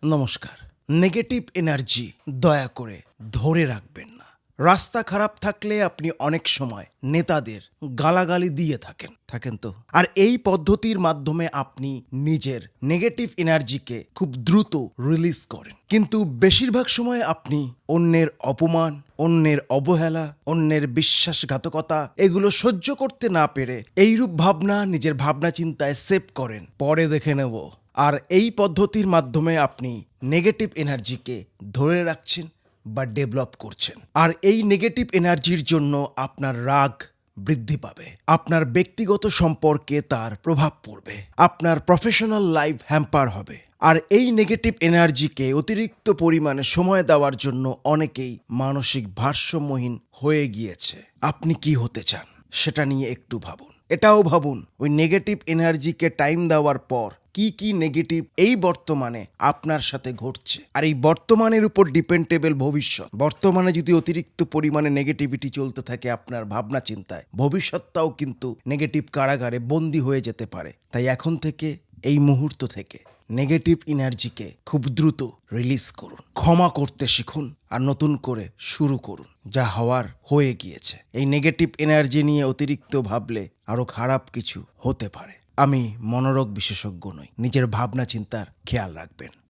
নমস্কার। Negative energy দয়া করে ধরে রাখবেন না। রাস্তা খারাপ থাকলে আপনি অনেক সময় নেতাদের গালাগালি দিয়ে থাকেন তো। আর এই পদ্ধতির মাধ্যমে আপনি নিজের নেগেটিভ এনার্জিকে খুব দ্রুত রিলিজ করেন। কিন্তু বেশিরভাগ সময় আপনি অন্যের অপমান, অন্যের অবহেলা, অন্যের বিশ্বাসঘাতকতা এগুলো সহ্য করতে না পেরে এইরূপ ভাবনা নিজের ভাবনা চিন্তায় সেভ করেন, পরে দেখে নেব। আর এই পদ্ধতির মাধ্যমে আপনি নেগেটিভ এনার্জিকে ধরে রাখছেন বা ডেভেলপ করছেন। আর এই নেগেটিভ এনার্জির জন্য আপনার রাগ বৃদ্ধি পাবে, আপনার ব্যক্তিগত সম্পর্কে তার প্রভাব পড়বে, আপনার প্রফেশনাল লাইফ হ্যাম্পার হবে। আর এই নেগেটিভ এনার্জিকে অতিরিক্ত পরিমাণে সময় দেওয়ার জন্য অনেকেই মানসিক ভারসাম্যহীন হয়ে গিয়েছে। আপনি কি হতে চান সেটা নিয়ে একটু ভাবুন। এটাও ভাবুন, ওই নেগেটিভ এনার্জিকে টাইম দেওয়ার পর কি কি নেগেটিভ এই বর্তমানে আপনার সাথে ঘটছে। আর এই বর্তমানের উপর ডিপেন্ডেবল ভবিষ্যৎ। বর্তমানে যদি অতিরিক্ত পরিমাণে নেগেটিভিটি চলতে থাকে আপনার ভাবনা চিন্তায়, ভবিষ্যৎটাও কিন্তু নেগেটিভ কারাগারে বন্দী হয়ে যেতে পারে। তাই এখন থেকে, এই মুহূর্ত থেকে নেগেটিভ এনার্জিকে খুব দ্রুত রিলিজ করুন, ক্ষমা করতে শিখুন, আর নতুন করে শুরু করুন। যা হওয়ার হয়ে গিয়েছে। এই নেগেটিভ এনার্জি নিয়ে অতিরিক্ত ভাবলে আরো খারাপ কিছু হতে পারে। আমি মনোরোগ বিশেষজ্ঞ নই। নিজের ভাবনা চিন্তার খেয়াল রাখবেন।